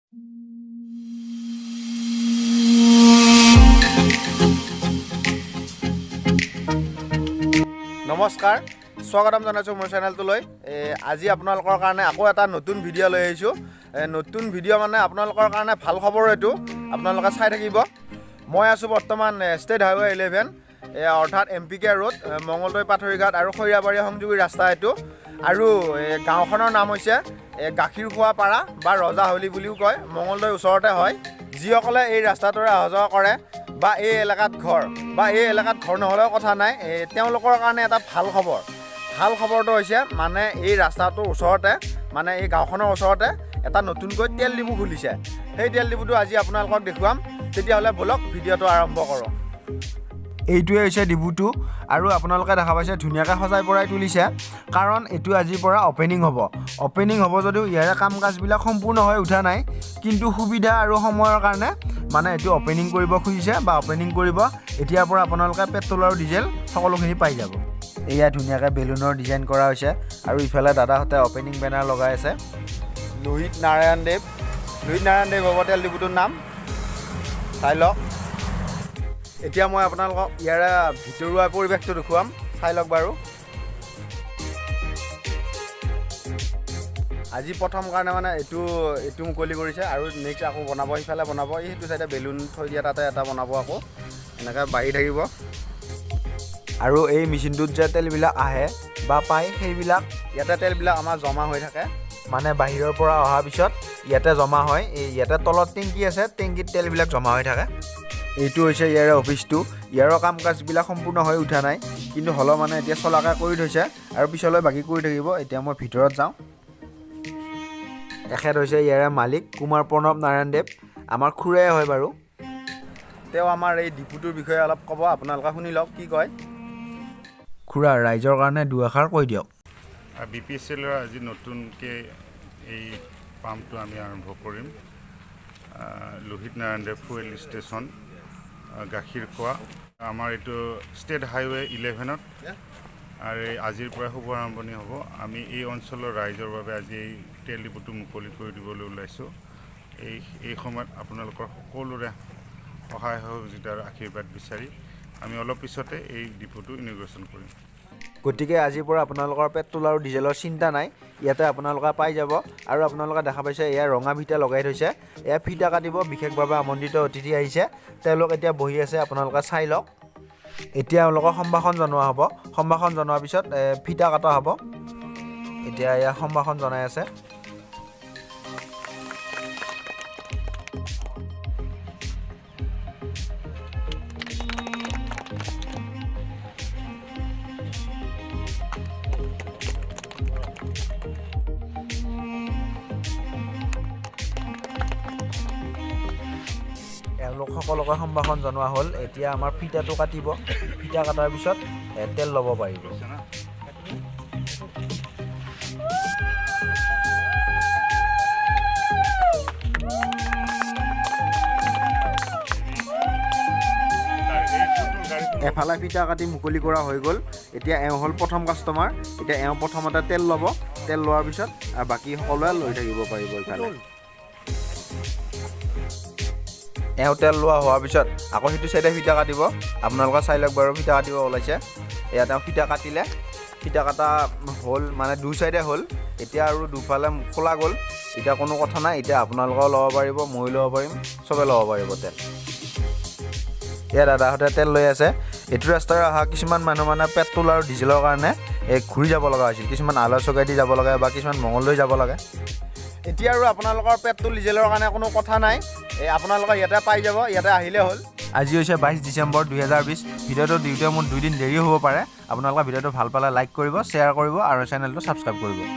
নমস্কাৰ, স্বাগতম জনাইছোঁ মোৰ চেনেলটোলৈ। আজি আপোনালোকৰ কাৰণে আকৌ এটা নতুন ভিডিঅ' লৈ আহিছোঁ। নতুন ভিডিঅ' মানে আপোনালোকৰ কাৰণে ভাল খবৰ এইটো, আপোনালোকে চাই থাকিব। মই আছোঁ বৰ্তমান ষ্টেট হাইৱে 11, অৰ্থাৎ MPK ৰোড, মঙলদৈ পাথৰিঘাট আৰু খৈৰাবাৰী সংযোগী ৰাস্তা এইটো। আৰু গাঁওখনৰ নাম হৈছে গাখীৰ খোৱা পাৰা বা ৰজাহলি বুলিও কয়, মঙলদৈৰ ওচৰতে হয়। যিসকলে এই ৰাস্তাটোৰে অহা যোৱা কৰে বা এই এলেকাত ঘৰ নহ'লেও কথা নাই, তেওঁলোকৰ কাৰণে এটা ভাল খবৰ। ভাল খবৰটো হৈছে মানে এই ৰাস্তাটোৰ ওচৰতে, মানে এই গাঁওখনৰ ওচৰতে এটা নতুনকৈ তেল ডিপু খুলিছে। সেই তেল ডিপুটো আজি আপোনালোকক দেখুৱাম। তেতিয়াহ'লে ব'লক ভিডিঅ'টো আৰম্ভ কৰোঁ। এইটোৱে হৈছে ডিপুটো, আৰু আপোনালোকে দেখা পাইছে ধুনীয়াকৈ সজাই পৰাই তুলিছে, কাৰণ এইটো আজিৰ পৰা অপেনিং হ'ব। অপেনিং হ'ব যদিও ইয়াৰে কাম কাজবিলাক সম্পূৰ্ণ হৈ উঠা নাই, কিন্তু সুবিধা আৰু সময়ৰ কাৰণে মানে এইটো অপেনিং কৰিব খুজিছে বা অপেনিং কৰিব। এতিয়াৰ পৰা আপোনালোকে পেট্ৰল আৰু ডিজেল সকলোখিনি পাই যাব। এয়া ধুনীয়াকৈ বেলুনৰ ডিজাইন কৰা হৈছে, আৰু ইফালে দাদাহঁতে অপেনিং বেনাৰ লগাই আছে। লোহিত নাৰায়ণ দেৱ হ'ব তেল ডিপুটোৰ নাম, চাই লওক। এতিয়া মই আপোনালোকক ইয়াৰে ভিতৰুৱা পৰিৱেশটো দেখুৱাম, চাই লওক বাৰু। আজি প্ৰথম কাৰণে মানে এইটো মুকলি কৰিছে, আৰু নেক্সট আকৌ বনাব, সিফালে বনাব, সেইটো চাইডে বেলুন থৈ দিয়া তাতে এটা বনাব, আকৌ এনেকৈ বাঢ়ি থাকিব। আৰু এই মেচিনটোত যে তেলবিলাক আহে বা পায়, সেইবিলাক ইয়াতে তেলবিলাক আমাৰ জমা হৈ থাকে, মানে বাহিৰৰ পৰা অহাৰ পিছত ইয়াতে জমা হয়। ইয়াতে তলত টেংকি আছে, টেংকিত তেলবিলাক জমা হৈ থাকে। এইটো হৈছে ইয়াৰে অফিচটো। ইয়াৰো কাম কাজবিলাক সম্পূৰ্ণ হৈ উঠা নাই, কিন্তু হ'লেও মানে এতিয়া চলাকৈ কৰি থৈছে, আৰু পিছলৈ বাকী কৰি থাকিব। এতিয়া মই ভিতৰত যাওঁ। এখেত হৈছে ইয়াৰে মালিক কুমাৰ প্ৰণৱ নাৰায়ণ দেৱ, আমাৰ খুৰাই হয় বাৰু। তেওঁ আমাৰ এই ডিপুটোৰ বিষয়ে অলপ ক'ব, আপোনালোকে শুনি লওক কি কয়। খুৰা, ৰাইজৰ কাৰণে দুআষাৰ কৈ দিয়ক। BPCLৰ আজি নতুনকৈ এই পাম্পটো আমি আৰম্ভ কৰিম। লোহিত নাৰায়ণ দেৱ ফুৱেল ষ্টেচন, গাখীৰ খোৱা। আমাৰ এইটো ষ্টেট হাইৱে 11ত, আৰু আজিৰ পৰা শুভ আৰম্ভণি হ'ব। আমি এই অঞ্চলৰ ৰাইজৰ বাবে আজি এই তেল ডিপুটো মুকলি কৰি দিবলৈ ওলাইছোঁ। এই সময়ত আপোনালোকৰ সকলোৰে সহায় সহযোগিতা আৰু আশীৰ্বাদ বিচাৰি আমি অলপ পিছতে এই ডিপুটো ইনগ্ৰেশ্যন কৰিম। গতিকে আজিৰ পৰা আপোনালোকৰ পেট্ৰল আৰু ডিজেলৰ চিন্তা নাই, ইয়াতে আপোনালোকে পাই যাব। আৰু আপোনালোকে দেখা পাইছে এয়া ৰঙা ফিটা লগাই থৈছে, এয়া ফিটা কাটিব বিশেষভাৱে আমন্ত্ৰিত অতিথি আহিছে, তেওঁলোক এতিয়া বহি আছে, আপোনালোকে চাই লওক। এতিয়া এওঁলোকক সম্ভাষণ জনোৱা হ'ব। সম্ভাষণ জনোৱাৰ পিছত ফিটা কটা হ'ব। এতিয়া এয়া সম্ভাষণ জনাই আছে। এওঁলোক সকলোকে সম্ভাষণ জনোৱা হ'ল। এতিয়া আমাৰ ফিটাটো কাটিব, ফিটা কটাৰ পিছত তেল ল'ব পাৰিব। এফালে ফিটা কাটি মুকলি কৰা হৈ গ'ল। এতিয়া এওঁ হ'ল প্ৰথম কাষ্টমাৰ। এতিয়া এওঁ প্ৰথমতে তেল ল'ব, তেল লোৱাৰ পিছত আৰু বাকী সকলোৱে লৈ থাকিব পাৰিব। ইফালে এওঁ তেল লোৱা হোৱাৰ পিছত আকৌ সেইটো চাইডে ফিটা কাটিব, আপোনালোকে চাই লওক বাৰু। ফিটা কাটিব ওলাইছে, এয়া তেওঁ ফিটা কাটিলে, ফিটা কটা হ'ল, মানে দুই চাইডে হ'ল। এতিয়া আৰু দুফালে খোলা গ'ল। এতিয়া কোনো কথা নাই, এতিয়া আপোনালোকেও ল'ব পাৰিব, ময়ো ল'ব পাৰিম, চবে ল'ব পাৰিব তেল। এয়া দাদাহঁতে তেল লৈ আছে। এইটো ৰাস্তাৰে অহা কিছুমান মানুহ মানে পেট্ৰল আৰু ডিজেলৰ কাৰণে ঘূৰি যাব লগা হৈছিল, কিছুমান আলৰ চগাইদি যাব লাগে বা কিছুমান মঙলদৈ যাব লাগে। এতিয়া আৰু আপোনালোকৰ পেট্ৰল ডিজেলৰ কাৰণে কোনো কথা নাই, আপোনালোকে ইয়াতে পাই যাব, ইয়াতে আহিলে হ'ল। আজি হৈছে 22 ডিচেম্বৰ 2020। ভিডিঅ'টো দিওঁতে মোৰ 2 দিন দেৰি হ'ব পাৰে। আপোনালোকে ভিডিঅ'টো ভাল পালে লাইক কৰিব, শ্বেয়াৰ কৰিব আৰু চেনেলটো ছাবস্ক্ৰাইব কৰিব।